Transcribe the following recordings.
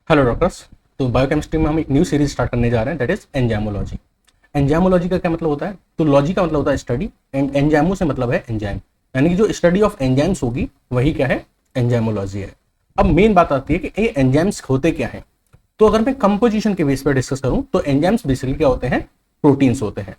Hello doctors. तो biochemistry में हम एक न्यू सीरीज स्टार्ट करने जा रहे हैं, दैट इज एंजाइमोलॉजी। एंजाइमोलॉजी का क्या मतलब होता है? तो लॉजी का मतलब होता है स्टडी एंड एंजाइमो से मतलब है एंजाइम, यानी कि जो स्टडी ऑफ एंजाइम्स होगी वही क्या है, एंजाइमोलॉजी है। अब मेन बात आती है कि ये एंजाइम्स होते क्या हैं। तो अगर मैं कंपोजिशन के बेस पर डिस्कस करूं तो एंजाइम्स बेसिकली क्या होते हैं, प्रोटीन्स होते हैं।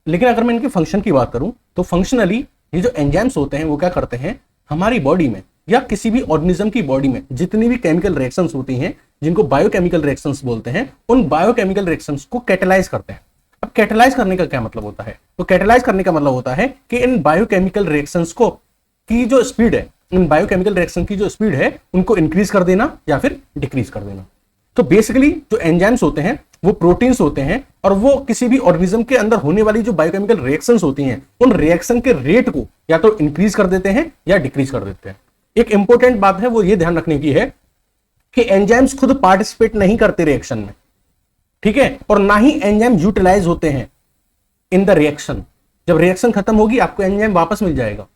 लेकिन अगर मैं इनके फंक्शन की बात करूं तो फंक्शनली ये जो एंजाइम्स होते हैं वो क्या करते हैं, हमारी बॉडी में या किसी भी ऑर्गेनिज्म की बॉडी में जितनी भी केमिकल रिएक्शंस होती हैं जिनको बायोकेमिकल रिएक्शंस बोलते हैं, उन बायोकेमिकल रिएक्शंस को कैटेलाइज करते हैं। अब कैटेलाइज करने का क्या मतलब होता है? तो कैटेलाइज करने का मतलब होता है कि इन बायोकेमिकल रिएक्शंस को की जो स्पीड है, इन बायोकेमिकल रिएक्शन की जो स्पीड है उनको इंक्रीज कर देना या फिर डिक्रीज कर देना। तो बेसिकली जो एंजाइम्स होते हैं वो प्रोटीन्स होते हैं और वो किसी भी ऑर्गेनिज्म के अंदर होने वाली जो बायोकेमिकल रिएक्शंस होती हैं उन रिएक्शन के रेट को या तो इंक्रीज कर देते हैं या डिक्रीज कर देते हैं। एक इंपॉर्टेंट बात है वो ये ध्यान रखने की है कि एंजाइम्स खुद पार्टिसिपेट नहीं करते रिएक्शन में, ठीक है, और ना ही एंजाइम यूटिलाइज होते हैं इन द रिएक्शन। जब रिएक्शन खत्म होगी आपको एंजाइम वापस मिल जाएगा।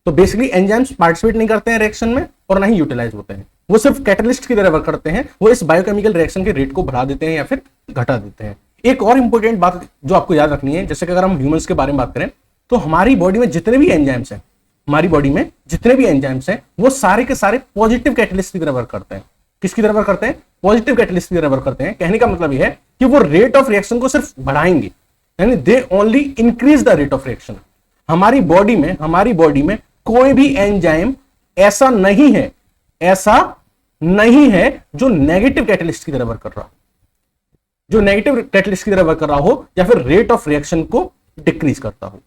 तो बेसिकली एंजाइम्स पार्टिसिपेट नहीं करते हैं रिएक्शन में और ना ही यूटिलाइज होते हैं, वो सिर्फ कैटलिस्ट की तरह वर्क करते हैं। वो इस बायोकेमिकल रिएक्शन के रेट को बढ़ा देते हैं या फिर घटा देते हैं। एक और इंपॉर्टेंट बात जो आपको याद रखनी है, जैसे कि अगर हम ह्यूमंस के बारे में बात करें तो हमारी बॉडी में जितने भी एंजाइम्स हैं, हमारी बॉडी में जितने भी एंजाइम्स हैं वो सारे के सारे पॉजिटिव कैटलिस्ट की तरह वर्क करते हैं। किसकी तरह वर्क करते हैं? पॉजिटिव कैटलिस्ट की तरह वर्क करते हैं। कहने का मतलब यह है कि वो रेट ऑफ रिएक्शन को सिर्फ बढ़ाएंगे, यानी they only increase the rate of reaction. हमारी बॉडी में कोई भी एंजाइम ऐसा नहीं है जो नेगेटिव कैटलिस्ट की तरह वर्क कर रहा हो, जो नेगेटिव कैटलिस्ट की तरह वर्क कर रहा हो या फिर रेट ऑफ रिएक्शन को डिक्रीज करता हो।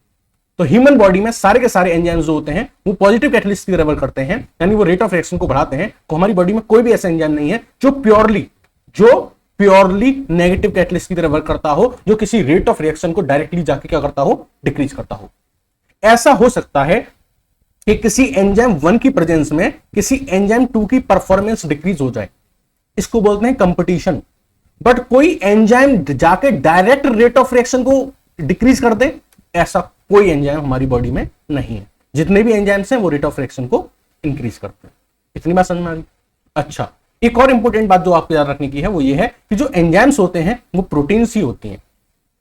तो ह्यूमन बॉडी में सारे के सारे एंजाइम्स जो होते हैं वो पॉजिटिव कैटलिस्ट की तरह वर्क करते हैं, यानी वो रेट ऑफ रिएक्शन को बढ़ाते हैं। तो हमारी बॉडी में कोई भी ऐसा एंजाइम नहीं है जो प्योरली नेगेटिव कैटलिस्ट की तरह वर्क करता हो, जो किसी रेट ऑफ रिएक्शन को डायरेक्टली जाके क्या करता हो, डिक्रीज करता हो। ऐसा हो सकता है कि किसी एंजाइम 1 की प्रेजेंस में किसी एंजाइम 2 की परफॉर्मेंस डिक्रीज हो जाए, इसको बोलते हैं कंपटीशन। बट कोई एंजाइम जाके डायरेक्ट रेट ऑफ रिएक्शन को डिक्रीज कर दे, ऐसा कोई एंजाइम हमारी बॉडी में नहीं है। जितने भी एंजाइम्स हैं वो रेट ऑफ रिएक्शन को इंक्रीज करते हैं। इतनी बात समझ में आ गई? अच्छा, एक और इंपॉर्टेंट बात जो आपको याद रखने की है वो ये है कि जो एंजाइम्स होते हैं वो प्रोटीन्स ही होती हैं।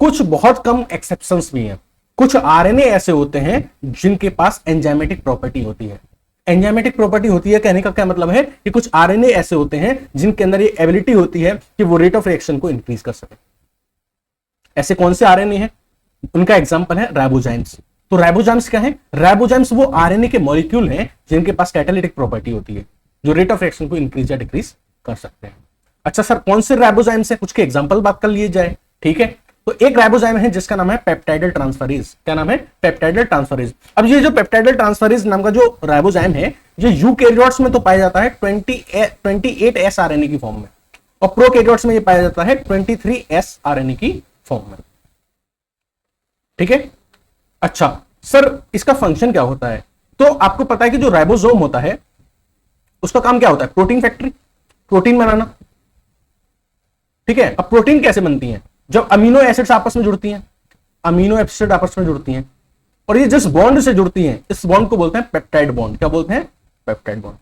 कुछ बहुत कम एक्सेप्शंस भी हैं। कुछ आरएनए ऐसे होते हैं जिनके पास एंजाइमेटिक प्रॉपर्टी होती है। एंजाइमेटिक प्रॉपर्टी होती है कहने का क्या मतलब है कि कुछ आरएनए ऐसे होते हैं जिनके अंदर ये एबिलिटी होती है कि वो रेट ऑफ रिएक्शन को इंक्रीज कर सके। ऐसे कौन से आरएनए हैं? उनका एग्जांपल है राइबोजाइम्स। तो राइबोजाइम्स क्या है? राइबोजाइम्स वो आरएनए के मॉलिक्यूल हैं जिनके पास कैटालिटिक प्रॉपर्टी होती है, जो रेट ऑफ रिएक्शन को इंक्रीज या डिक्रीज कर सकते हैं। अच्छा सर, कौन से राइबोजाइम्स है, कुछ के एग्जांपल बात कर लिए जाए, ठीक है। तो एक राइबोजाइम है जिसका नाम है पेप्टाइडल ट्रांसफरेज। क्या नाम है? Peptidyl transferase. अब ये जो पेप्टाइडल ट्रांसफरेज नाम का जो राइबोजाइम है ये यूकैरियोट्स में तो पाया जाता है 28S आरएनए की फॉर्म में, और प्रोकैरियोट्स में ये पाया जाता है 23S आरएनए की फॉर्म में, ठीक है। अच्छा सर, इसका फंक्शन क्या होता है? तो आपको पता है कि जो राइबोसोम होता है उसका काम क्या होता है? प्रोटीन फैक्ट्री, प्रोटीन बनाना, ठीक है। अब प्रोटीन कैसे बनती है? जब अमीनो एसिड्स आपस में जुड़ती हैं, अमीनो एसिड आपस में जुड़ती हैं और ये जिस बॉन्ड से जुड़ती हैं इस बॉन्ड को बोलते हैं पेप्टाइड बॉन्ड। क्या बोलते हैं? Peptide bond.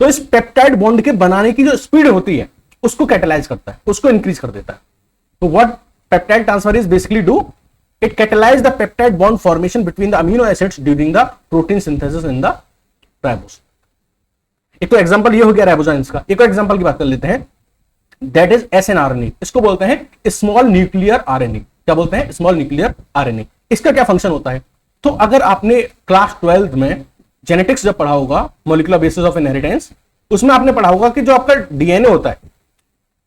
तो इस पेप्टाइड बॉन्ड के बनाने की जो स्पीड होती है उसको कैटेलाइज करता है, उसको इंक्रीज कर देता है। तो what peptide transferase basically do, it catalyze the peptide bond formation between the amino acids during the protein synthesis in the ribosome। एक तो एग्जांपल ये हो गया राइबोजाइम्स का। एक और एग्जांपल की बात कर लेते हैं, दैट इज एसएनआरएनए। इसको बोलते हैं स्मॉल न्यूक्लियर आरएनए। क्या बोलते हैं? Small nuclear RNA. इसका क्या फंक्शन होता है? तो अगर आपने क्लास 12 में जेनेटिक्स जब पढ़ा होगा, मॉलिक्यूलर बेसिस ऑफ इनहेरिटेंस, उसमें आपने पढ़ा होगा कि जो आपका डीएनए होता है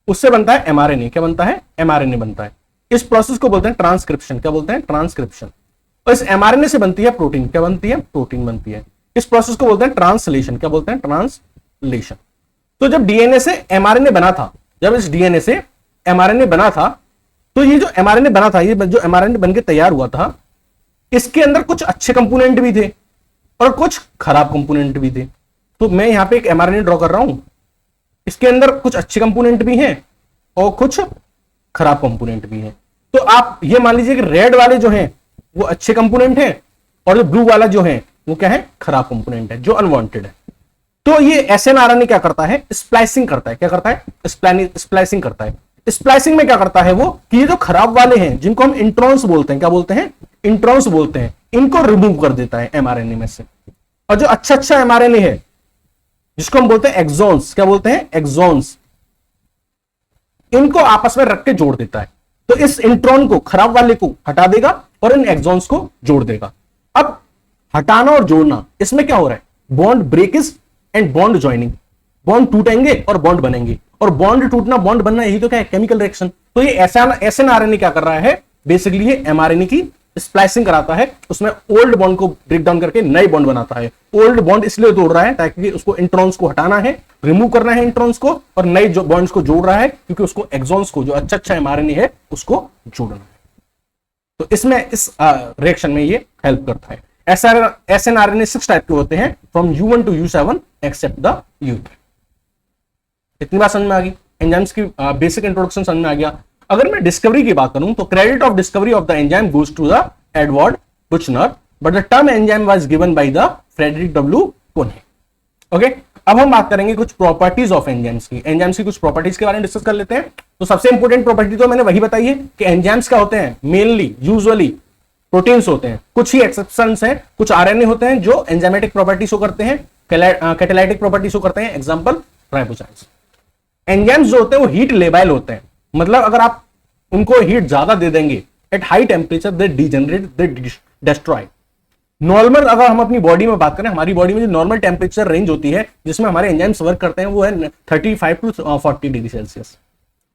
उससे बनता है एमआरएनए। क्या बनता है? एमआरएनए बनता है। इस प्रोसेस को बोलते हैं ट्रांसक्रिप्शन। क्या बोलते हैं? ट्रांसक्रिप्शन। और इस एमआरएनए से बनती है प्रोटीन। क्या बनती है? प्रोटीन बनती है। इस प्रोसेस को बोलते हैं ट्रांसलेशन। क्या बोलते हैं? ट्रांसलेशन। तो जब डीएनए से एमआरएनए बना था, जब इस डीएनए से एमआरएनए बना था, तो ये जो एमआरएनए बना था, ये जो एमआरएनए बनके तैयार हुआ था, इसके अंदर कुछ अच्छे कंपोनेंट भी थे और कुछ खराब कंपोनेंट भी थे। तो मैं यहां पे एक एमआरएनए ड्रॉ कर रहा हूं, इसके अंदर कुछ अच्छे कंपोनेंट भी हैं और कुछ खराब कंपोनेंट भी हैं। तो आप ये मान लीजिए कि रेड वाले जो हैं वो अच्छे कंपोनेंट हैं और जो ब्लू वाला जो है वो क्या है? खराब कंपोनेंट है, जो अनवांटेड है। तो ये एसएनआरएनए क्या करता है, स्प्लाइसिंग करता है। क्या करता है, स्प्लाइसिंग करता है। स्प्लाइसिंग में क्या करता है वो, कि ये जो खराब वाले हैं जिनको हम इंट्रॉन्स बोलते हैं, क्या बोलते हैं, इंट्रॉन्स बोलते हैं, इनको रिमूव कर देता है एमआरएनए में से। और जो अच्छा अच्छा एमआरएनए है जिसको हम बोलते हैं एक्सॉन्स, क्या बोलते हैं, एक्सॉन्स, इनको आपस में रख के जोड़ देता है। तो इस इंट्रॉन को, खराब वाले को हटा देगा और इन एक्सॉन्स को जोड़ देगा। अब हटाना और जोड़ना, इसमें क्या हो रहा है, bond breakage and bond joining, bond टूटेंगे और बॉन्ड बनेंगे, और बॉन्ड टूटना बॉन्ड बनना यही तो क्या है, केमिकल रिएक्शन। तो ये एसएनआरएनए क्या कर रहा है, बेसिकली ये एमआरएनए की स्प्लाइसिंग कराता है, उसमें ओल्ड बॉन्ड को ब्रेक डाउन करके नए बॉन्ड बनाता है। ओल्ड बॉन्ड इसलिए तोड़ रहा है ताकि उसको इंट्रॉन्स को हटाना है, रिमूव करना है इंट्रॉन्स को, और नए जो बॉन्ड्स को जोड़ रहा है क्योंकि उसको एक्सॉन्स को, जो अच्छा अच्छा एमआरएनए है, उसको जोड़ना है। तो इसमें इस रिएक्शन में ये हेल्प करता है। एसएनआरएनए 6 टाइप के होते हैं, from U1 to U7 accept the U3। इतनी बात समझ में आ गई, एंजाइम्स की बेसिक इंट्रोडक्शन समझ में आ गया। अगर मैं डिस्कवरी की बात करूं तो credit of discovery of the enzyme goes to the Edward Buchner, but the term enzyme was given by the Frederick W Kuhne. Okay, अब हम बात करेंगे कुछ प्रॉपर्टीज ऑफ एंजाइम्स की। एंजाइम्स की कुछ प्रॉपर्टीज के बारे में डिस्कस कर लेते हैं। तो सबसे इंपॉर्टेंट प्रॉपर्टी तो मैंने वही बताई है कि एंजाइम्स क्या होते हैं, मेनली यूजुअली प्रोटीन्स होते हैं। कुछ ही एक्सेप्शंस हैं, कुछ आरएनए होते हैं जो एंजाइमेटिक प्रॉपर्टी शो करते हैं, कैटालाइटिक प्रॉपर्टी शो करते हैं। Example ribozymes. एंजाइम्स जो होते हैं वो हीट लेबाइल होते हैं, मतलब अगर आप उनको हीट ज्यादा दे देंगे at high temperature they degenerate, they destroy. Normal अगर हम अपनी बॉडी में बात करें, हमारी बॉडी में जो नॉर्मल टेम्परेचर रेंज होती है जिसमें हमारे एंजाइम्स वर्क करते हैं वो है 35 to 40 डिग्री सेल्सियस।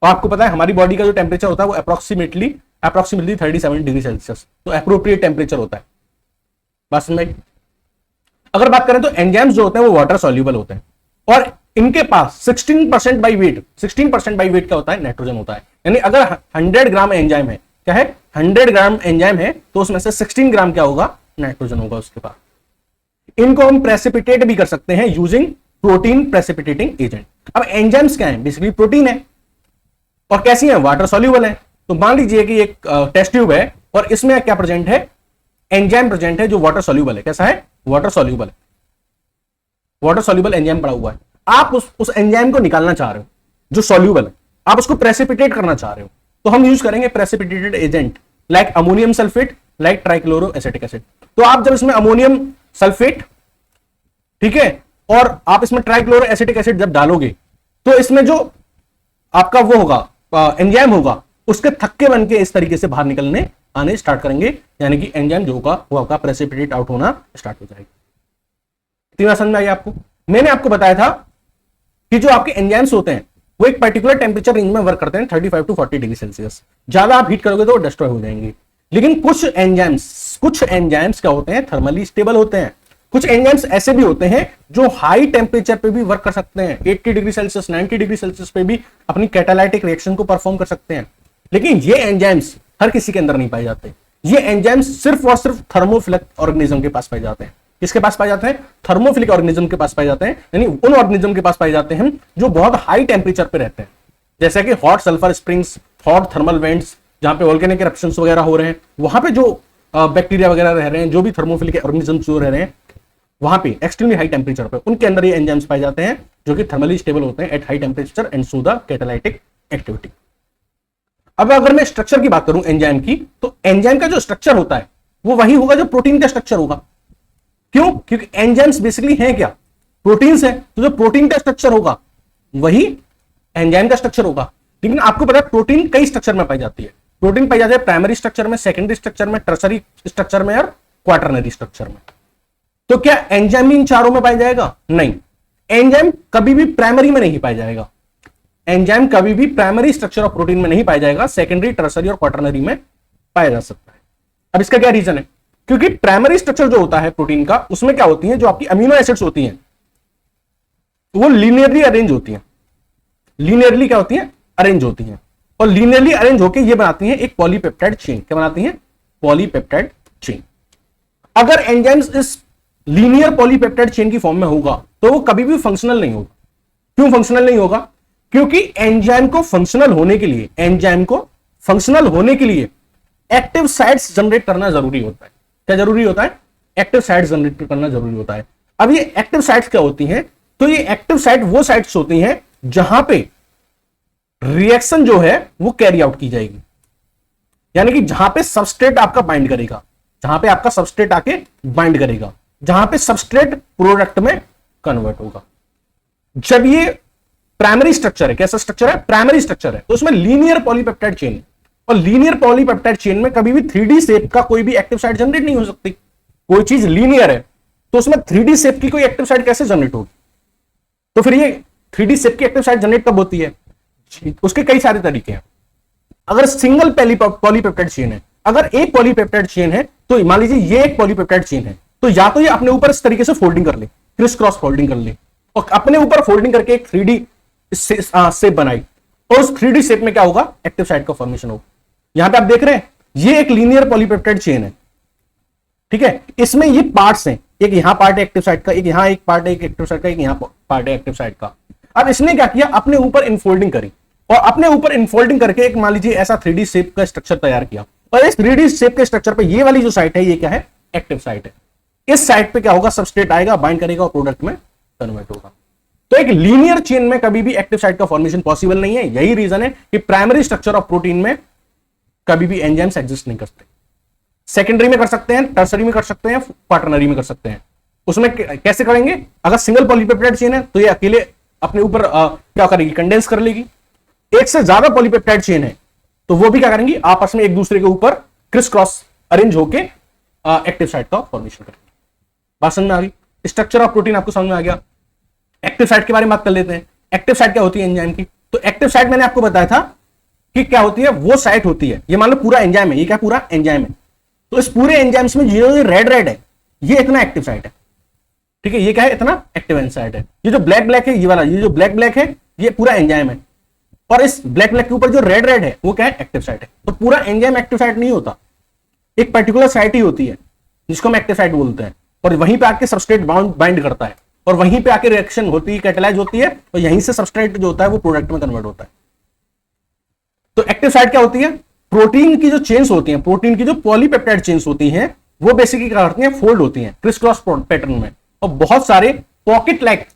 और आपको पता है हमारी बॉडी का जो टेम्परेचर होता है वो अप्रोक्सीमेटली 37 डिग्री सेल्सियस, तो अप्रोप्रिएट टेम्परेचर होता है। बात समझ में? अगर बात करें तो एंजाइम्स जो होते हैं वो वाटर सॉल्यूबल होते हैं, और इनके पास 16% बाई वेट, 16% बाई वेट क्या होता है, नाइट्रोजन होता है। यानी अगर 100 ग्राम एंजाइम है, क्या है, 100 ग्राम एंजाइम है, तो उसमें से 16 ग्राम क्या होगा, नाइट्रोजन होगा उसके पास। इनको हम प्रेसिपिटेट भी कर सकते हैं यूजिंग प्रोटीन प्रेसिपिटेटिंग एजेंट। अब एंजाइम्स क्या है, बेसिकली प्रोटीन है, और कैसी है, वाटर सॉल्यूबल है। तो मान लीजिए कि एक टेस्ट ट्यूब है और इसमें क्या प्रेजेंट है, एंजाइम प्रेजेंट है जो वाटर सॉल्यूबल है। कैसा है, वाटर सॉल्यूबल है, वाटर सॉल्यूबल एंजाइम पड़ा हुआ है। आप उस एंजाइम को निकालना चाह रहे हो जो सॉल्यूबल है, आप उसको प्रेसिपिटेट करना चाह रहे हो, तो हम यूज करेंगे precipitated agent like ammonium sulphate, like trichloro acetic acid. तो आप जब इसमें अमोनियम सल्फेट, ठीक है, और आप इसमें ट्राइक्लोरो एसिटिक एसिड जब डालोगे तो इसमें जो आपका वो होगा एंजाइम होगा, उसके थक्के बन के इस तरीके से बाहर निकलने आने स्टार्ट करेंगे, यानी कि एंजाइम जो होगा वो आपका प्रेसिपिटेट आउट होना स्टार्ट हो जाएगा। इतनी समझ में आई आपको? मैंने आपको बताया था कि जो आपके एंजाइम्स होते हैं वो एक पर्टिकुलर टेम्परेचर रेंज में वर्क करते हैं, 35 to 40 डिग्री सेल्सियस। ज्यादा आप हीट करोगे तो वो डिस्ट्रॉय हो जाएंगे। लेकिन कुछ एंजाइम्स क्या होते हैं, थर्मली स्टेबल होते हैं। कुछ एंजाइम्स ऐसे भी होते हैं जो हाई टेम्परेचर पे भी वर्क कर सकते हैं, 80 डिग्री सेल्सियस, 90 डिग्री सेल्सियस पे भी अपनी कैटालाइटिक रिएक्शन को परफॉर्म कर सकते हैं। लेकिन ये एंजाइम्स हर किसी के अंदर नहीं पाए जाते। ये एंजाइम्स सिर्फ और सिर्फ थर्मोफिलिक ऑर्गेनिज्म के पास पाए जाते हैं। किसके पास पाए जाते हैं, थर्मोफिलिक ऑर्गेनिज्म के पास पाए जाते हैं, यानी उन ऑर्गेनिज्म के पास पाए जाते हैं जो बहुत हाई टेम्परेचर पे रहते हैं, जैसे कि hot sulphur springs, hot thermal vents, जहां पे वोल्केनिक इरप्शंस वगैरह हो रहे हैं, वहां पे जो बैक्टीरिया वगैरह रह रहे हैं, जो भी थर्मोफिलिक ऑर्गेनिज्म जो रह रहे हैं वहां पे एक्सट्रीमली हाई टेम्परेचर पे, उनके अंदर ये एंजाइम्स पाए जाते हैं जो कि थर्मली स्टेबल होते हैं at high temperature and so the catalytic activity. अब अगर मैं स्ट्रक्चर की बात करूं एंजाइम की, तो एंजाइम का जो स्ट्रक्चर होता है वो वही होगा जो प्रोटीन का स्ट्रक्चर होगा। क्यों? क्योंकि एंजाइम्स बेसिकली हैं क्या, प्रोटीन्स हैं, तो जो प्रोटीन का स्ट्रक्चर होगा वही एंजाइम का स्ट्रक्चर होगा। लेकिन आपको पता है प्रोटीन कई स्ट्रक्चर में पाई जाती है। प्रोटीन पाई जाती है प्राइमरी स्ट्रक्चर में, सेकेंडरी स्ट्रक्चर में, टर्सरी स्ट्रक्चर में और क्वाटरनरी स्ट्रक्चर में। तो क्या एंजाइम इन चारों में पाया जाएगा? नहीं, एंजाइम कभी भी प्राइमरी में नहीं पाया जाएगा। एंजाइम कभी भी प्राइमरी स्ट्रक्चर ऑफ प्रोटीन में नहीं पाया जाएगा, सेकेंडरी, टर्सरी और क्वाटरनरी में पाया जा सकता है। अब इसका क्या रीजन है? क्योंकि प्राइमरी स्ट्रक्चर जो होता है प्रोटीन का, उसमें क्या होती है, जो आपकी अमीनो एसिड्स होती हैं वो लीनियरली अरेंज होती हैं। लीनियरली क्या होती है? अरेंज होती हैं, और लीनियरली अरेंज होकर ये बनाती हैं एक पॉलीपेप्टाइड चेन। क्या बनाती हैं? Polypeptide chain. अगर एंजाइम्स इस लीनियर पॉलीपेप्टाइड चेन की फॉर्म में होगा तो वो कभी भी फंक्शनल नहीं होगा। क्यों फंक्शनल नहीं होगा? क्योंकि एंजाइम को फंक्शनल होने के लिए एक्टिव साइट्स जनरेट करना जरूरी होता है। क्या जरूरी होता है? एक्टिव साइट्स जनरेट करना जरूरी होता है। अब ये एक्टिव साइट्स क्या होती हैं? तो ये एक्टिव साइट वो साइट्स होती हैं जहां पे रिएक्शन जो है वो कैरी आउट की जाएगी, यानी कि जहां पे सबस्ट्रेट आपका बाइंड करेगा, जहां पे आपका सबस्ट्रेट आके बाइंड करेगा, जहां पे सबस्ट्रेट प्रोडक्ट में कन्वर्ट होगा। जब ये प्राइमरी स्ट्रक्चर है, कैसा स्ट्रक्चर है? प्राइमरी स्ट्रक्चर है, तो उसमें लीनियर पॉलीपेप्टाइड चेन है, और लीनियर पॉलीपेप्टाइड चेन में कभी भी 3D शेप का कोई भी एक्टिव साइट जनरेट नहीं हो सकती। कोई चीज लीनियर है तो उसमें 3D शेप की कोई एक्टिव साइट कैसे जनरेट होगी? तो फिर ये 3D शेप की एक्टिव साइट जनरेट कब होती है? उसके कई सारे तरीके हैं। अगर सिंगल पॉलीपेप्टाइड चेन है, अगर एक पॉलीपेप्टाइड चेन है, तो मान लीजिए ये एक पॉलीपेप्टाइड चेन है, तो या तो ये अपने ऊपर इस तरीके से फोल्डिंग कर ले, क्रिस क्रॉस फोल्डिंग कर ले, और अपने ऊपर फोल्डिंग करके एक 3D शेप बनाई, और उस 3D शेप में क्या होगा? एक्टिव साइट का फॉर्मेशन होगा। यहां पे आप देख रहे हैं ये एक लीनियर पॉलीपेप्टाइड चेन है, ठीक है, इसमें ये पार्ट्स हैं, एक यहां पार्ट है एक्टिव साइट का, एक यहां एक पार्ट है एक्टिव साइट का, एक यहां पार्ट है एक्टिव साइट का। अब इसने क्या किया? अपने ऊपर इनफोल्डिंग करी, और अपने ऊपर इनफोल्डिंग करके एक मान लीजिए ऐसा 3D शेप का स्ट्रक्चर तैयार किया, और इस 3D शेप के स्ट्रक्चर पे ये वाली जो साइट है ये क्या है? एक्टिव साइट है। इस साइट पे क्या होगा? सबस्ट्रेट आएगा, बाइंड करेगा और प्रोडक्ट में कन्वर्ट होगा। तो एक लीनियर चेन में कभी भी एक्टिव साइट का फॉर्मेशन पॉसिबल नहीं है। यही रीजन है कि प्राइमरी स्ट्रक्चर ऑफ प्रोटीन में कभी भी एंजाइम्स एग्जिस्ट नहीं करते। सेकेंडरी में कर सकते हैं, टर्सरी में कर सकते हैं, क्वाटरनरी में कर सकते हैं। उसमें कैसे करेंगे? अगर सिंगल पॉलीपेप्टाइड चेन है तो ये अकेले अपने ऊपर क्या करेगी? कंडेंस कर लेगी। एक से ज्यादा पॉलीपेप्टाइड चेन है तो वो भी क्या करेंगी? आपस में एक दूसरे के ऊपर क्रिस क्रॉस अरेंज होके एक्टिव साइट का फॉर्मेशन करेंगे। बात समझ में आ गई? स्ट्रक्चर ऑफ प्रोटीन आपको समझ में आ गया। एक्टिव साइट के बारे में बात कर लेते हैं। एक्टिव साइट क्या होती है एंजाइम की? तो एक्टिव साइट मैंने आपको बताया था कि क्या होती है, वो साइट होती है, ये मान लो पूरा एंजाइम है, ये क्या पूरा एंजाइम है, तो इस पूरे एंजाइम्स में जो रेड रेड है ये इतना एक्टिव साइट है, ठीक है, ये क्या है? इतना एक्टिव साइट है। ये जो ब्लैक ब्लैक है, ये वाला, ये जो ब्लैक ब्लैक है ये पूरा एंजाइम है, और इस ब्लैक ब्लैक के ऊपर जो रेड रेड है वो क्या है? एक्टिव साइट है। तो पूरा एंजाइम एक्टिव साइट नहीं होता, एक पर्टिकुलर साइट ही होती है जिसको हम एक्टिव साइट बोलते हैं, और वहीं पे आके सबस्ट्रेट बाइंड करता है, और वहीं पे आके रिएक्शन होती है, कैटेलाइज होती है, और यहीं से सबस्ट्रेट जो होता है वो प्रोडक्ट में कन्वर्ट होता है। तो एक्टिव साइट क्या होती है? प्रोटीन की जो चेन्स होती हैं, प्रोटीन की जो पॉलीपेप्टाइड चेन्स होती हैं, वो बेसिकली क्या करती हैं? फोल्ड होती हैं क्रिस क्रॉस पैटर्न में, और बहुत सारे पॉकेट लाइक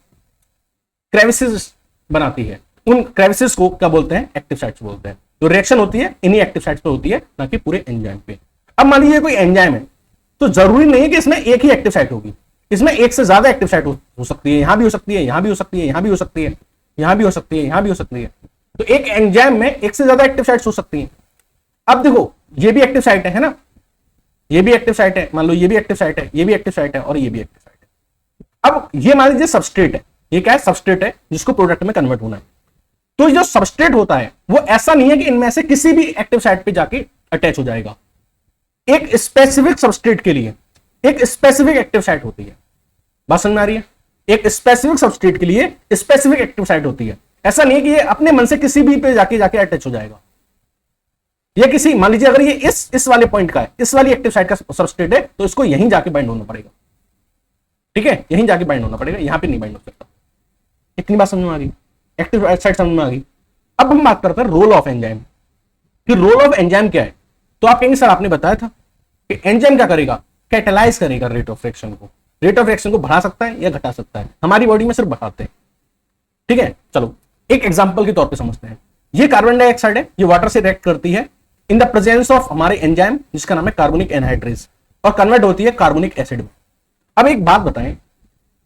क्रेविसेस बनाती है। उन क्रेविसेस को क्या बोलते हैं? एक्टिव साइट्स बोलते हैं। तो रिएक्शन होती है इन्हीं एक्टिव साइट्स पे होती है, ना कि पूरे एंजाइम पे। अब मान लीजिए कोई एंजाइम है, तो जरूरी नहीं है कि इसमें एक ही एक्टिव साइट होगी, इसमें एक से ज्यादा एक्टिव साइट हो सकती है, यहां भी हो सकती है, यहां भी हो सकती है, यहां भी हो सकती है, यहां भी हो सकती है, यहां भी हो सकती है। तो एक एंजाइम में एक से ज्यादा एक्टिव साइट्स हो सकती हैं। अब देखो ये भी एक्टिव साइट है ना, ये भी एक्टिव साइट है, मान लो ये भी एक्टिव साइट है, ये भी एक्टिव साइट है, और ये भी एक्टिव साइट है। अब ये मान लीजिए सबस्ट्रेट है, ये क्या है? सबस्ट्रेट है जिसको प्रोडक्ट में कन्वर्ट होना है। तो जो सबस्ट्रेट होता है वो ऐसा नहीं है कि इनमें से किसी भी एक्टिव साइट पे जाके अटैच हो जाएगा। एक स्पेसिफिक सबस्ट्रेट के लिए एक स्पेसिफिक एक्टिव साइट होती है। बात समझ में आ रही है? एक स्पेसिफिक सबस्ट्रेट के लिए स्पेसिफिक एक्टिव साइट होती है। ऐसा नहीं है कि ये अपने मन से किसी भी पे जाके अटैच हो जाएगा। ये किसी, मान लीजिए अगर ये इस वाले पॉइंट का है, इस वाली एक्टिव साइट का सबस्ट्रेट है, तो इसको यहीं जाके बाइंड होना पड़ेगा, ठीक है, यहीं जाके बाइंड होना पड़ेगा, यहां पे नहीं बाइंड हो सकता। इतनी बात समझ में आ गई? एक्टिव साइट समझ में आ गई। अब हम बात करते हैं रोल ऑफ एंजाइम कि रोल ऑफ एंजाइम क्या है। तो आप कहेंगे सर आपने बताया था कि एंजाइम क्या करेगा? कैटेलाइज करेगा रेट ऑफ रिएक्शन को। रेट ऑफ रिएक्शन को बढ़ा सकता है या घटा सकता है? हमारी बॉडी में सिर्फ बढ़ाते हैं, ठीक है। चलो एक एग्जांपल के तौर पे समझते हैं। ये कार्बन डाइऑक्साइड है, ये वाटर से रिएक्ट करती है इन द प्रेजेंस ऑफ हमारे एंजाइम जिसका नाम है कार्बोनिक एनहाइड्रेज, और कन्वर्ट होती है कार्बोनिक एसिड में। अब एक बात बताएं,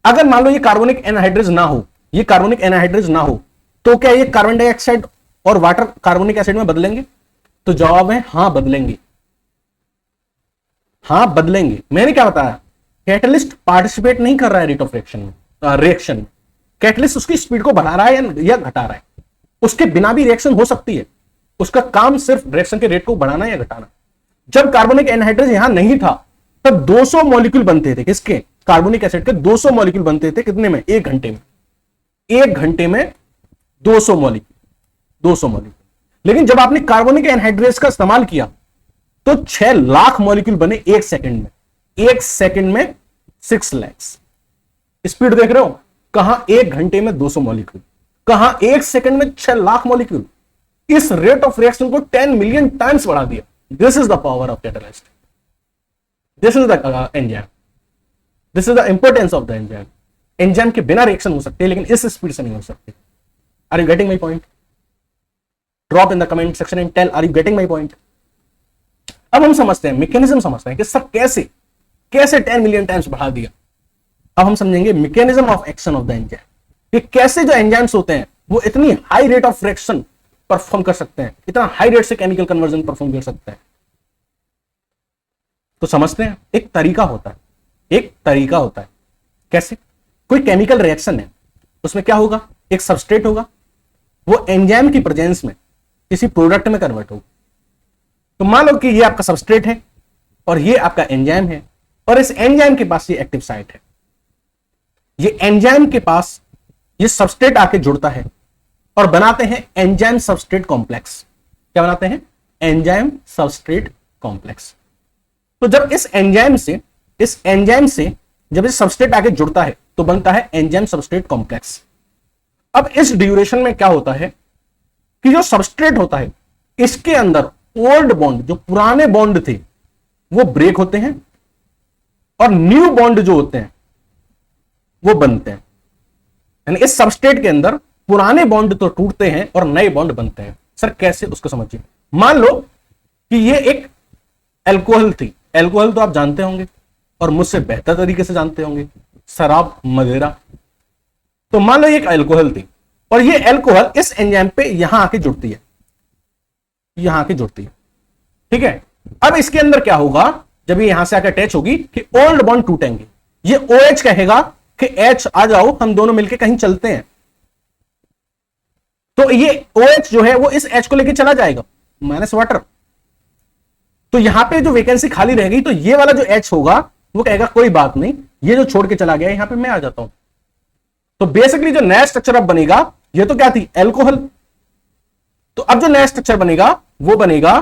अगर मान लो ये कार्बोनिक एनहाइड्रेज ना हो, ये कार्बोनिक एनहाइड्रेज ना हो, तो क्या ये कार्बन डाइऑक्साइड और वाटर कार्बोनिक एसिड में बदलेंगे? तो जवाब है हाँ बदलेंगे, हाँ बदलेंगे। मैंने क्या बताया? कैटलिस्ट पार्टिसिपेट नहीं कर रहा है रेट ऑफ रिएक्शन में, रिएक्शन में। कैटलिस्ट उसकी स्पीड को बढ़ा रहा है या घटा रहा है। उसके बिना भी रिएक्शन हो सकती है, उसका काम सिर्फ रिएक्शन के रेट को बढ़ाना या घटाना। जब कार्बोनिक एनहाइड्रेज यहां नहीं था तब 200 मॉलिक्यूल बनते थे, किसके? कार्बोनिक एसिड के 200 मॉलिक्यूल बनते थे। कितने में? 1 घंटे में। 1 घंटे में 200 मॉलिक्यूल, 200 मॉलिक्यूल। लेकिन जब आपने कार्बोनिक एनहाइड्रेज का इस्तेमाल किया तो 6 लाख मॉलिक्यूल बने 1 सेकंड में। 1 सेकंड में 6 लाख। स्पीड देख रहे हो? कहां 1 घंटे में 200 मॉलिक्यूल, कहां 1 सेकंड में 6 लाख मॉलिक्यूल। इस रेट ऑफ रिएक्शन को 10 मिलियन टाइम्स बढ़ा दिया। This is the power of catalyst, this is the enzyme, this is the importance of the enzyme. Enzyme के बिना रिएक्शन हो सकती है, लेकिन इस स्पीड से नहीं हो सकती। Are you getting my point? Drop in the comment section and tell are you getting my point. अब हम समझते हैं, मैकेनिज्म समझते हैं कि सर कैसे 10 मिलियन टाइम्स बढ़ा दिया। अब हम समझेंगे mechanism of action of the enzyme, कि कैसे जो एंजाइम्स होते हैं वो इतनी high rate of reaction perform कर सकते हैं, इतना हाई रेट से केमिकल कन्वर्जन परफॉर्म कर सकते हैं। तो समझते हैं, एक तरीका होता है। कैसे? कोई केमिकल रिएक्शन है, उसमें क्या होगा, एक सबस्ट्रेट होगा, वो एंजाइम की प्रेजेंस में किसी प्रोडक्ट में कन्वर्ट होगा। तो मान लो कि ये आपका सबस्ट्रेट है और ये आपका एंजाइम है, और इस एंजाइम के पास ये एक्टिव साइट है। ये एंजाइम के पास ये सबस्ट्रेट आके जुड़ता है और बनाते हैं एंजाइम सबस्ट्रेट कॉम्प्लेक्स। क्या बनाते हैं? Enzyme substrate complex. तो जब इस एंजाइम से जब इस सबस्ट्रेट आके जुड़ता है तो बनता है एंजाइम सबस्ट्रेट कॉम्प्लेक्स। अब इस ड्यूरेशन में क्या होता है कि जो सबस्ट्रेट होता है इसके अंदर ओल्ड बॉन्ड, जो पुराने बॉन्ड थे, वो ब्रेक होते हैं और न्यू बॉन्ड जो होते हैं वो बनते हैं। यानी इस सबस्ट्रेट के अंदर पुराने बॉन्ड तो टूटते हैं और नए बॉन्ड बनते हैं। सर कैसे, उसको समझिए। मान लो कि ये एक अल्कोहल थी। अल्कोहल तो आप जानते होंगे और मुझसे बेहतर तरीके से जानते होंगे, शराब, मदिरा। तो मान लो ये एक अल्कोहल थी और ये अल्कोहल इस एंजाइम पे यहां आके जुड़ती है, ठीक है। अब इसके अंदर क्या होगा, जब ये यहां से आकर अटैच होगी कि ओल्ड बॉन्ड टूटेंगे। ये OH कहेगा कि H आ जाओ, हम दोनों मिलके कहीं चलते हैं। तो ये OH जो है वो इस H को लेके चला जाएगा, माइनस वाटर। तो यहां पे जो वैकेंसी खाली रह गई, तो ये वाला जो H होगा वो कहेगा कोई बात नहीं, ये जो छोड़ के चला गया यहां पे मैं आ जाता हूं। तो बेसिकली जो नया स्ट्रक्चर अब बनेगा, ये तो क्या थी, अल्कोहल। तो अब जो नया स्ट्रक्चर बनेगा वो बनेगा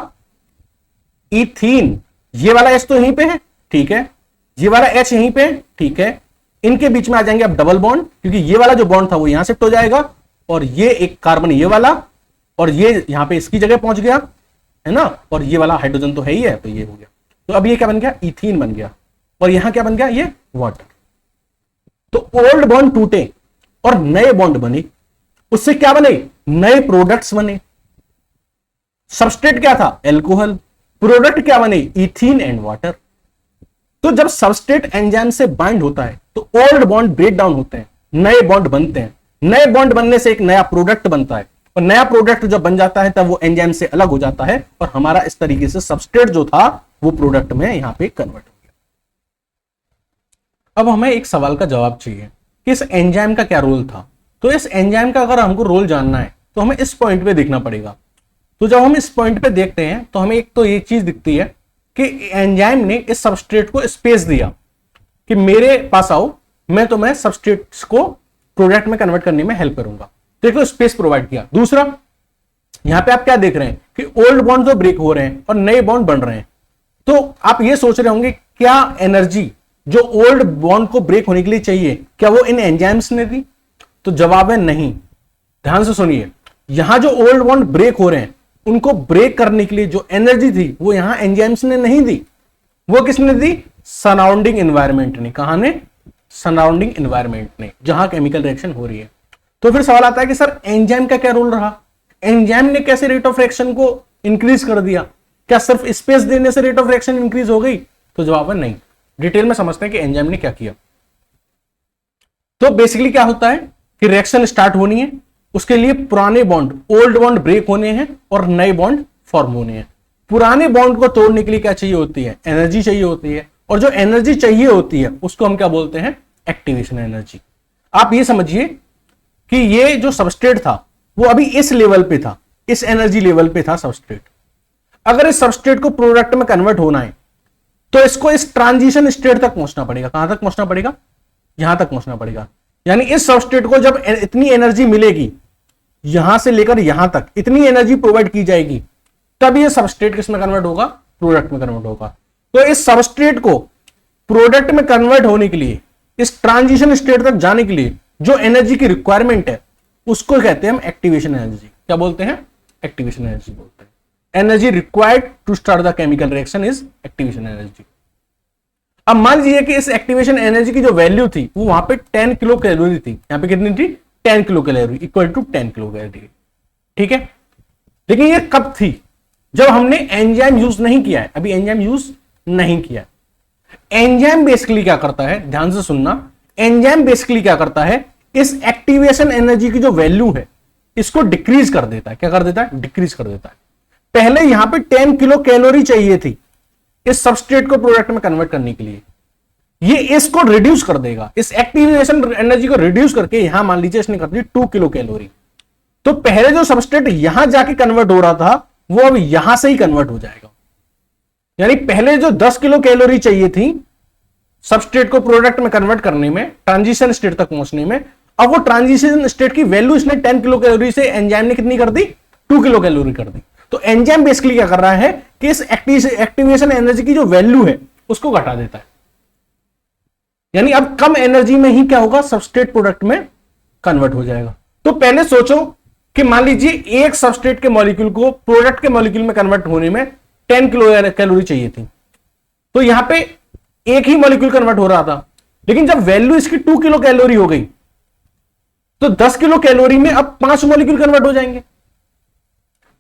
इथीन। ये वाला H तो यहीं पे है, ठीक है, ये वाला H यहीं पे, ठीक है। इनके बीच में आ जाएंगे अब डबल बॉन्ड, क्योंकि ये वाला जो बॉन्ड था वो यहां शिफ्ट हो जाएगा और ये एक कार्बन ये वाला और ये यहां पे इसकी जगह पहुंच गया, है ना। और ये वाला हाइड्रोजन तो है ही है, तो ये हो गया। तो अब ये क्या बन गया, इथीन बन गया। और यहां क्या बन गया, ये वाटर। तो ओल्ड बॉन्ड टूटे और नए बॉन्ड बने, उससे क्या बने, नए प्रोडक्ट्स बने। सबस्ट्रेट क्या था, अल्कोहल, प्रोडक्ट क्या बने, इथीन एंड वाटर। तो जब सबस्ट्रेट एंजाइम से बाइंड होता है तो ओल्ड बॉन्ड ब्रेक डाउन होते हैं, नए बॉन्ड बनते हैं। नए बॉन्ड बनने से एक नया प्रोडक्ट बनता है और नया प्रोडक्ट जब बन जाता है तब वो एंजाइम से अलग हो जाता है और हमारा इस तरीके से सबस्ट्रेट जो था वो प्रोडक्ट में यहां पे कन्वर्ट हो गया। अब हमें एक सवाल का जवाब चाहिए कि इस एंजाइम का क्या रोल था। तो इस एंजाइम का अगर हमको रोल जानना है तो हमें इस पॉइंट पे देखना पड़ेगा। तो जब हम इस पॉइंट पे देखते हैं तो हमें एक तो ये चीज दिखती है कि एंजाइम ने इस सबस्ट्रेट को स्पेस दिया कि मेरे पास आओ, मैं तुम्हें सबस्ट्रेट्स को प्रोडक्ट में कन्वर्ट करने में हेल्प करूंगा। तो एक तो स्पेस प्रोवाइड किया। दूसरा, यहां पे आप क्या देख रहे हैं कि ओल्ड बॉन्ड तो ब्रेक हो रहे हैं और नए बॉन्ड बन रहे हैं। तो आप ये सोच रहे होंगे क्या एनर्जी जो ओल्ड बॉन्ड को ब्रेक होने के लिए चाहिए, क्या वो इन एंजाइम्स ने दी? तो जवाब है नहीं। ध्यान से सुनिए, यहां जो ओल्ड बॉन्ड ब्रेक हो रहे हैं उनको ब्रेक करने के लिए जो एनर्जी थी वो यहां एंजाइम्स ने नहीं दी। वो किसने दी, सराउंडिंग एनवायरमेंट ने। कहां ने, सराउंडिंग एनवायरमेंट ने, जहां केमिकल रिएक्शन हो रही है। तो फिर सवाल आता है कि सर एंजाइम का क्या रोल रहा, एंजाइम ने कैसे रेट ऑफ रिएक्शन को इंक्रीज कर दिया, क्या सिर्फ स्पेस देने से रेट ऑफ रिएक्शन इंक्रीज हो गई? तो जवाब है नहीं। डिटेल में समझते हैं कि एंजाइम ने क्या किया। तो बेसिकली क्या होता है कि रिएक्शन स्टार्ट होनी है, उसके लिए पुराने बॉन्ड, ओल्ड बॉन्ड ब्रेक होने हैं और नए बॉन्ड फॉर्म होने हैं। पुराने बॉन्ड को तोड़ने के लिए क्या चाहिए होती है, एनर्जी चाहिए होती है। और जो एनर्जी चाहिए होती है उसको हम क्या बोलते हैं, एक्टिवेशन एनर्जी। आप ये समझिए कि ये जो सबस्ट्रेट था वो अभी इस लेवल पे था, इस एनर्जी लेवल पे था सबस्ट्रेट। अगर इस सबस्ट्रेट को प्रोडक्ट में कन्वर्ट होना है तो इसको इस ट्रांजिशन स्टेट तक पहुंचना पड़ेगा। कहां तक पहुंचना पड़ेगा, यहां तक पहुंचना पड़ेगा। यानी इस सबस्ट्रेट को जब इतनी एनर्जी मिलेगी, यहां से लेकर यहां तक इतनी एनर्जी प्रोवाइड की जाएगी, तब ये सबस्ट्रेट किस में कन्वर्ट होगा, प्रोडक्ट में कन्वर्ट होगा। तो इस सबस्ट्रेट को प्रोडक्ट में कन्वर्ट होने के लिए, इस ट्रांजिशन स्टेट तक जाने के लिए जो एनर्जी की रिक्वायरमेंट है उसको कहते हैं हम एक्टिवेशन एनर्जी। क्या बोलते हैं, एक्टिवेशन एनर्जी बोलते हैं। Energy required to start the chemical reaction is activation energy. अब मान लीजिए कि इस एक्टिवेशन एनर्जी की जो वैल्यू थी वो वहां पे 10 किलो कैलोरी थी, यहां पे कितनी थी 10 kilo calorie equal to 10 kilo calorie, ठीक है। लेकिन ये कब थी, जब हमने एंजाइम यूज नहीं किया है, अभी एंजाइम यूज नहीं किया। एंजाइम बेसिकली क्या करता है, ध्यान से सुनना, एंजाइम बेसिकली क्या करता है, इस एक्टिवेशन एनर्जी की जो वैल्यू है इसको डिक्रीज कर देता है। क्या कर देता है, डिक्रीज कर देता है। पहले यहां पे 10 किलो कैलोरी चाहिए थी इस सबस्ट्रेट को प्रोडक्ट में कन्वर्ट करने के लिए, ये इसको रिड्यूस कर देगा, इस एक्टिवेशन एनर्जी को रिड्यूस करके यहां मान लीजिए इसने कर दी 2 किलो कैलोरी। तो पहले जो सबस्ट्रेट यहां जाके कन्वर्ट हो रहा था वो अब यहां से ही कन्वर्ट हो जाएगा। यानी पहले जो 10 किलो कैलोरी चाहिए थी सबस्ट्रेट को प्रोडक्ट में कन्वर्ट करने में, ट्रांजिशन स्टेट तक पहुंचने में, अब वो ट्रांजिशन स्टेट की वैल्यू इसने 10 किलो कैलोरी से एंजाइम ने कितनी कर दी, 2 किलो कैलोरी कर दी। तो एंजाइम बेसिकली क्या कर रहा है कि इस एक्टिवेशन एनर्जी की जो वैल्यू है उसको घटा देता है। यानी अब कम एनर्जी में ही क्या होगा, सबस्ट्रेट प्रोडक्ट में कन्वर्ट हो जाएगा। तो पहले सोचो कि मान लीजिए एक सबस्ट्रेट के मॉलिक्यूल को प्रोडक्ट के मॉलिक्यूल में कन्वर्ट होने में 10 किलो कैलोरी चाहिए थी, तो यहां पे एक ही मॉलिक्यूल कन्वर्ट हो रहा था। लेकिन जब वैल्यू इसकी 2 किलो कैलोरी हो गई तो 10 किलो कैलोरी में अब 5 मॉलिक्यूल कन्वर्ट हो जाएंगे।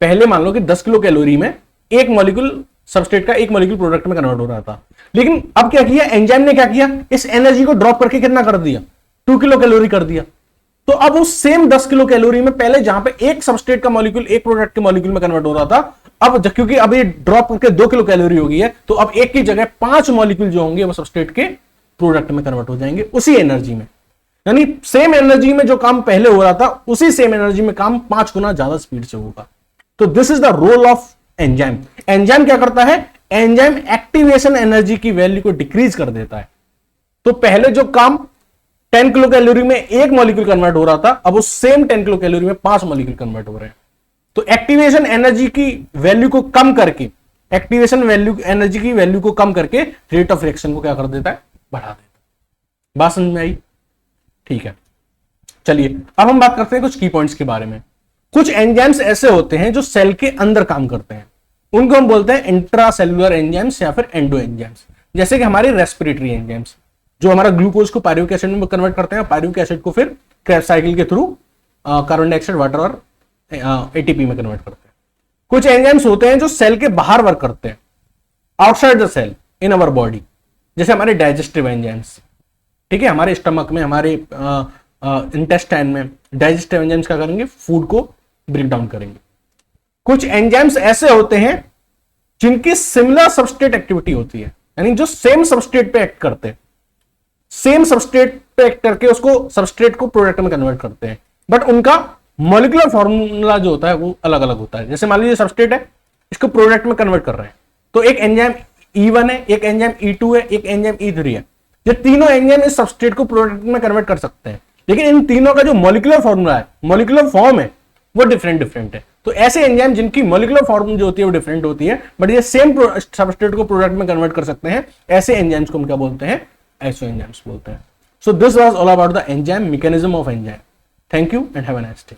पहले मान लो कि 10 किलो कैलोरी में एक मॉलिक्यूल सबस्ट्रेट का एक मॉलिक्यूल प्रोडक्ट में कन्वर्ट हो रहा था, लेकिन अब क्या किया एंजाइम ने, क्या किया, इस एनर्जी को ड्रॉप करके कितना कर दिया, 2 किलो कैलोरी कर दिया। तो अब उस सेम 10 किलो कैलोरी में पहले जहां पे एक सबस्ट्रेट का मॉलिक्यूल एक प्रोडक्ट के मॉलिक्यूल में कन्वर्ट हो रहा था, अब क्योंकि अब ये ड्रॉप करके 2 किलो कैलोरी हो गई है, तो अब एक की जगह 5 मॉलिक्यूल जो होंगे वो सबस्ट्रेट के प्रोडक्ट में कन्वर्ट हो जाएंगे उसी एनर्जी में। यानी सेम एनर्जी में जो काम पहले हो रहा था उसी सेम एनर्जी में काम 5 गुना ज्यादा स्पीड से होगा। तो this is the role of enzyme. Enzyme क्या करता है, एंजाइम एक्टिवेशन एनर्जी की वैल्यू को डिक्रीज कर देता है। तो पहले जो काम 10 किलो कैलोरी में एक मॉलिक्यूल कन्वर्ट हो रहा था, अब उस सेम 10 किलो कैलोरी में 5 मॉलिक्यूल कन्वर्ट हो रहे हैं। तो एक्टिवेशन एनर्जी की वैल्यू को कम करके, एक्टिवेशन वैल्यू एनर्जी की वैल्यू को कम करके रेट ऑफ रिएक्शन को क्या कर देता है, बढ़ा देता है। बात समझ में आई, ठीक है। चलिए अब हम बात करते हैं कुछ की पॉइंट्स के बारे में। कुछ एंजाइम्स ऐसे होते हैं जो सेल के अंदर काम करते हैं, उनको हम बोलते हैं इंट्रासेल्युलर एंजाइम्स या फिर एंडो एंजाइम्स। जैसे कि हमारे रेस्पिरेटरी एंजाइम्स जो हमारा ग्लूकोज को पायरुविक एसिड में कन्वर्ट करते हैं, पायरुविक एसिड को फिर क्रेब्स साइकिल के थ्रू कार्बन डाइऑक्साइड, वाटर और एटीपी में कन्वर्ट करते हैं। कुछ एंजाइम्स होते हैं जो सेल के बाहर वर्क करते हैं, outside the cell in our body, जैसे हमारे डाइजेस्टिव एंजाइम्स, ठीक है, हमारे स्टमक में, हमारे इंटेस्टाइन में डाइजेस्टिव एंजाइम्स क्या करेंगे, फूड को ब्रेक डाउन करेंगे। कुछ एंजाइम्स ऐसे होते हैं जिनकी सिमिलर सबस्ट्रेट एक्टिविटी होती है, यानी जो सेम सबस्ट्रेट पे एक्ट करते हैं, सेम सबस्ट्रेट पे एक्ट करके उसको सबस्ट्रेट को प्रोडक्ट में कन्वर्ट करते हैं, बट उनका मॉलिक्यूलर फॉर्मूला जो होता है वो अलग अलग होता है। जैसे मान लीजिए सबस्ट्रेट है, इसको प्रोडक्ट में कन्वर्ट कर रहे हैं, तो एक एंजाइम E1 है, एक एंजाइम E2 है, एक एंजाइम E3 है। ये तीनों एंजाइम इस सबस्ट्रेट को प्रोडक्ट में कन्वर्ट कर सकते हैं, लेकिन इन तीनों का जो मॉलिक्यूलर फॉर्मूला है, मॉलिक्यूलर फॉर्म है, वो डिफरेंट है। तो ऐसे एंजाइम जिनकी मॉलिक्यूलर फॉर्म जो होती है वो डिफरेंट होती है, बट ये सेम सबस्ट्रेट को प्रोडक्ट में कन्वर्ट कर सकते हैं, ऐसे एंजाइम्स को हम क्या बोलते हैं, आइसो एंजाइम्स बोलते हैं। So this was all about the enzyme mechanism of enzyme. Thank you and have a nice day.